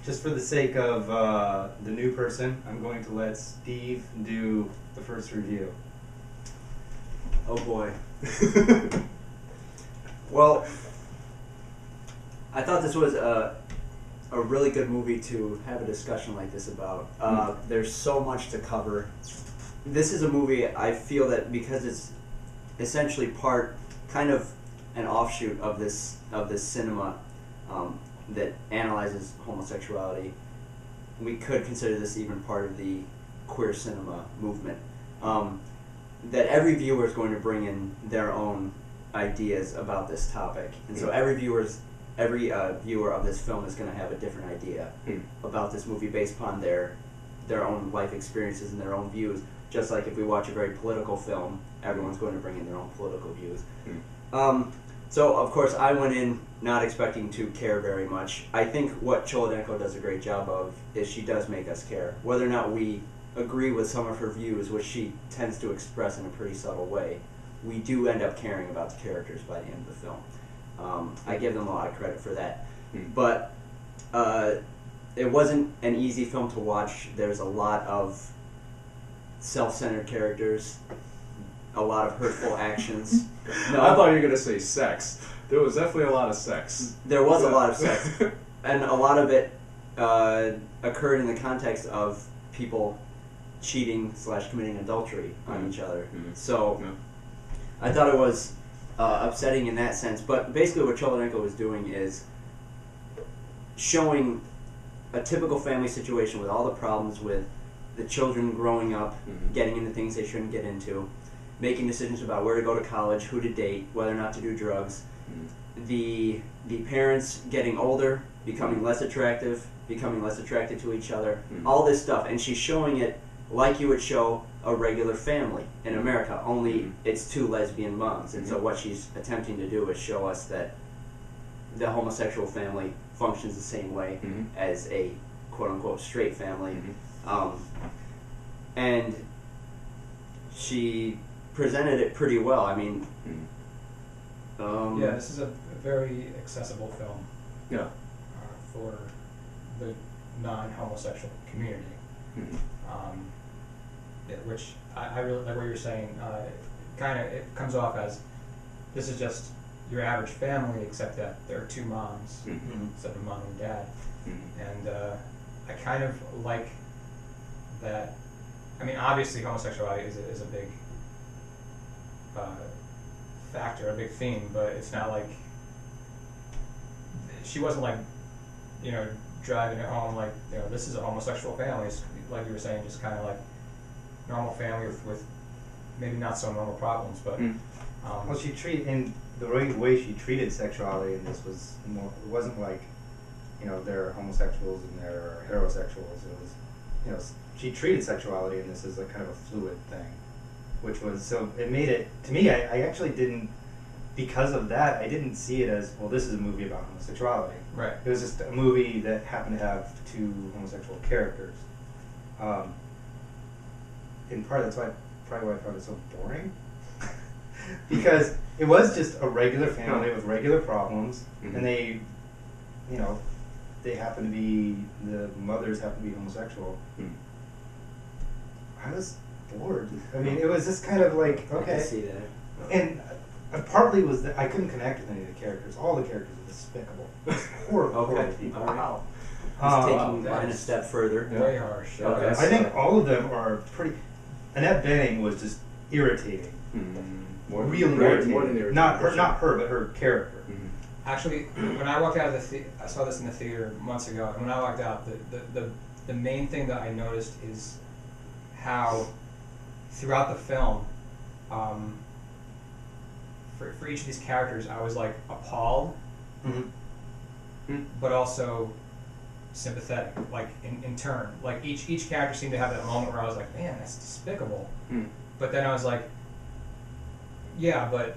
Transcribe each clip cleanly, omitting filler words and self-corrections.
just for the sake of the new person, I'm going to let Steve do the first review. Oh boy. Well, I thought this was a really good movie to have a discussion like this about. There's so much to cover. This is a movie, I feel that because it's essentially kind of an offshoot of this cinema that analyzes homosexuality, we could consider this even part of the queer cinema movement. That every viewer is going to bring in their own ideas about this topic, and so every viewer of this film is going to have a different idea about this movie based upon their own life experiences and their own views. Just like if we watch a very political film, everyone's going to bring in their own political views. So, of course, I went in not expecting to care very much. I think what Cholodenko does a great job of is she does make us care. Whether or not we agree with some of her views, which she tends to express in a pretty subtle way, we do end up caring about the characters by the end of the film. I give them a lot of credit for that. But it wasn't an easy film to watch. There's a lot of self-centered characters, a lot of hurtful actions. No, I thought you were going to say sex. There was definitely a lot of sex. There was a lot of sex. And a lot of it occurred in the context of people cheating / committing adultery on each other. So I thought it was upsetting in that sense. But basically what Cholodenko was doing is showing a typical family situation with all the problems with the children growing up, getting into things they shouldn't get into, making decisions about where to go to college, who to date, whether or not to do drugs, the parents getting older, becoming less attracted to each other, all this stuff. And she's showing it like you would show a regular family in America, only it's two lesbian moms. And so what she's attempting to do is show us that the homosexual family functions the same way as a quote-unquote straight family. And she presented it pretty well. I mean, yeah, this is a very accessible film. Yeah. For the non-homosexual community. Which I really like what you're saying. It comes off as this is just your average family, except that there are two moms instead of mom and dad. And I kind of like that. I mean, obviously homosexuality is a big factor, a big theme, but it's not like she wasn't like, driving it home like, this is a homosexual family. It's, like you were saying, just kind of like normal family with maybe not so normal problems, but well, in the way she treated sexuality in this was more. It wasn't like, they're homosexuals and they're heterosexuals. It was, she treated sexuality in this as a kind of a fluid thing, which was, so it made it, to me, I actually didn't, because of that, I didn't see it as, well, this is a movie about homosexuality. Right. It was just a movie that happened to have two homosexual characters. In part, that's probably why I found it so boring. Because it was just a regular family with regular problems, and they happen to be, the mothers happen to be homosexual. I was bored. I mean, it was just kind of like, okay. I can see that. And partly was that I couldn't connect with any of the characters. All the characters were despicable. Horrible. Okay. People. Wow. He's taking mine a step further. Very harsh. Okay. I think all of them are pretty. Annette Bening was just irritating. Really irritating. More than irritating. Not her, but her character. Actually, when I walked out of I saw this in the theater months ago, and when I walked out, the main thing that I noticed is how throughout the film, for each of these characters, I was like appalled, but also sympathetic, like in turn. Like each character seemed to have that moment where I was like, man, that's despicable. But then I was like, yeah, but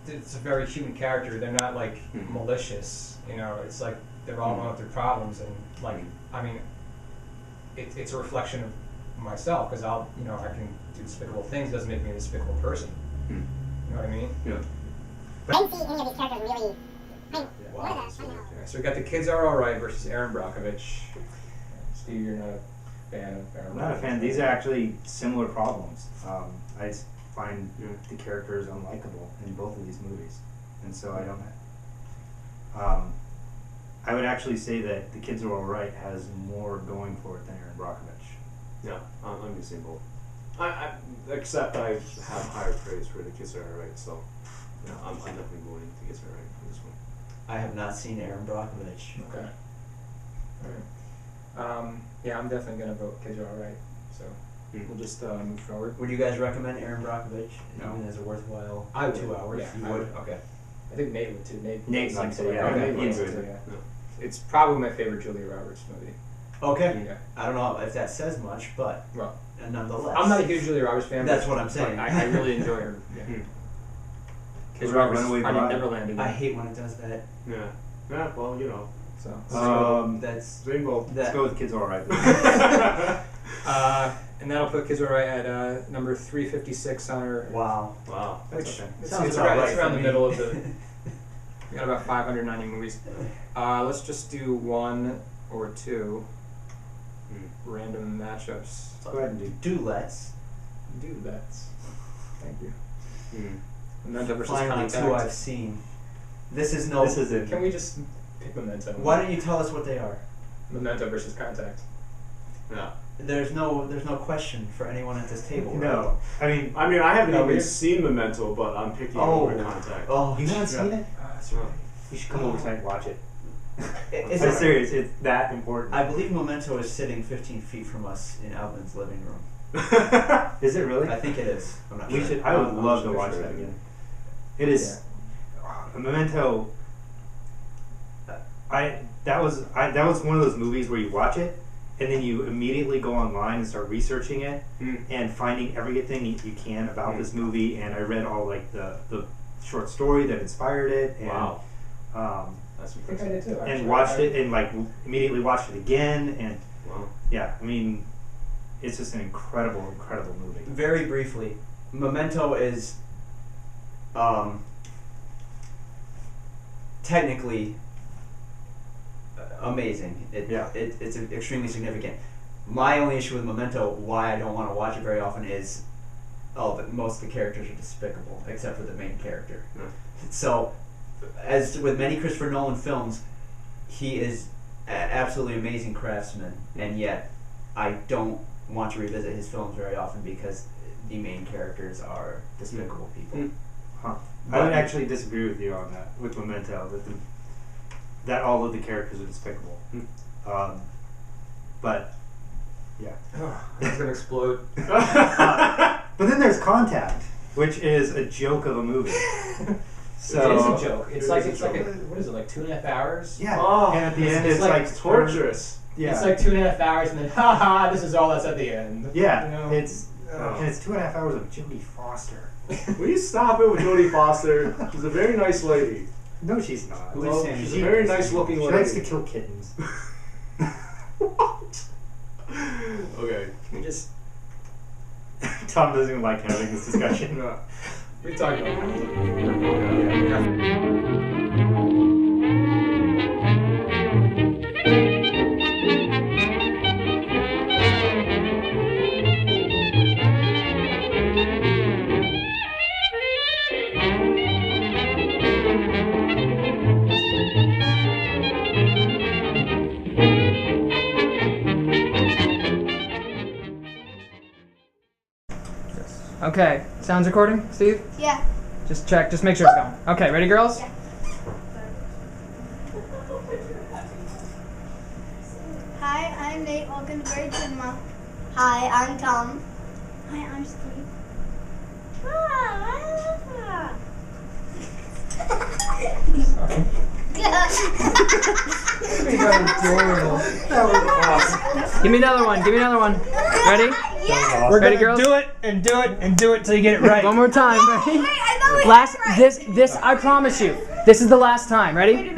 it's a very human character. They're not like malicious, It's like they're all going through problems, and like, I mean, it's a reflection of myself, because I can do despicable things. Doesn't make me a despicable person. You know what I mean? Yeah. I didn't see any of these characters really Wow. So we got The Kids Are Alright versus Erin Brockovich. Steve, you're not a fan of Erin I'm not a fan. These are actually similar problems. I just find the characters unlikable in both of these movies, and so I don't. I would actually say that The Kids Are Alright has more going for it than Erin Brockovich. Yeah, I'm using both. Except I have higher praise for The Kids Are Alright, so yeah, I'm definitely going The Kids Are Alright for this one. I have not seen Erin Brockovich. Okay. Alright. Yeah, I'm definitely gonna vote Kids Are Alright. So we'll just move forward. Would you guys recommend Erin Brockovich No. even as a worthwhile I would. 2 hours? Yeah, You I would? would. Okay. I think Nate would too. Nate likes it, yeah. Okay. He enjoys Yeah. it. Yeah. It's probably my favorite Julia Roberts movie. Okay. Yeah. I don't know if that says much, but Well, nonetheless. I'm not a huge Julia Roberts fan. That's but- what I'm saying. but I really enjoy her. Yeah. Kids What about Roberts, Runaway Finding Bride? Neverland again. I hate when it does that. Yeah. Yeah, well, you know. So. That's Rainbow. Let's that. go with Kids Are Alright. And that'll put Kids Are Alright at number 356 on our. Wow. Wow. That's Which okay. it's, Sounds it's about around, right it's around for the me. middle of the. We got about 590 movies. Let's just do 1 or 2 random matchups. Go ahead and do. Let's. Do that. Thank you. Mm. Memento versus Finally, Contact. 2 I've seen. This is no. This is it. Can we just pick Memento? Why don't you tell us what they are? Memento versus Contact. Yeah. There's no question for anyone at this table. Right? No. I mean, I haven't No, even we're- seen Memento, but I'm picking Oh. over Contact. Oh, you haven't seen it? That's Yeah. You should come over tonight and watch it. Is I'm it- serious. It's that important. I believe Memento is sitting 15 feet from us in Alvin's living room. Is it really? I think it is. I'm not We sure. should. I would I'm love to sure watch it that is. again. It is. A Memento. That was one of those movies where you watch it and then you immediately go online and start researching it and finding everything you can about this movie. And I read all like the short story that inspired it. And, Wow. That's I think I did too. Actually. and watched it and like immediately watched it again. And Wow. yeah, I mean, it's just an incredible movie. Very briefly, Memento is technically amazing. It's extremely significant. My only issue with Memento, why I don't want to watch it very often, is but most of the characters are despicable, except for the main character. Yeah. So, as with many Christopher Nolan films, he is absolutely amazing craftsman, and yet I don't want to revisit his films very often because the main characters are despicable people. Huh. I would actually disagree with you on that, with Memento, that all of the characters are despicable. But, yeah. It's gonna explode. But then there's Contact, which is a joke of a movie. So, it is a joke. It's like a joke. what is it, like 2.5 hours? Yeah, Oh, and at the end it's it's like like torturous. Yeah, It's like 2.5 hours, and then haha, this is all that's at the end. yeah, You know? it's and it's 2.5 hours of Jodie Foster. Will you stop it with Jodie Foster? She's a very nice lady. No, she's not. Who is Well, Sandy she's a Lee? very nice looking She lady. likes to kill kittens. What? Okay. Can we just Tom doesn't even like having this discussion. Yeah. we talked about it. Okay, sounds recording, Steve? Yeah. Just check, just make sure it's going. Okay, ready, girls? Yeah. Hi, I'm Nate. Welcome to Bird Cinema. Hi, I'm Tom. Hi, I'm Steve. Give me another one, give me another one. Ready? Yeah. We're ready, girls? do it and do it and do it till you get it right. One more time, ready? Wait, I thought we had Last, it right. this, I promise you, this is the last time, ready?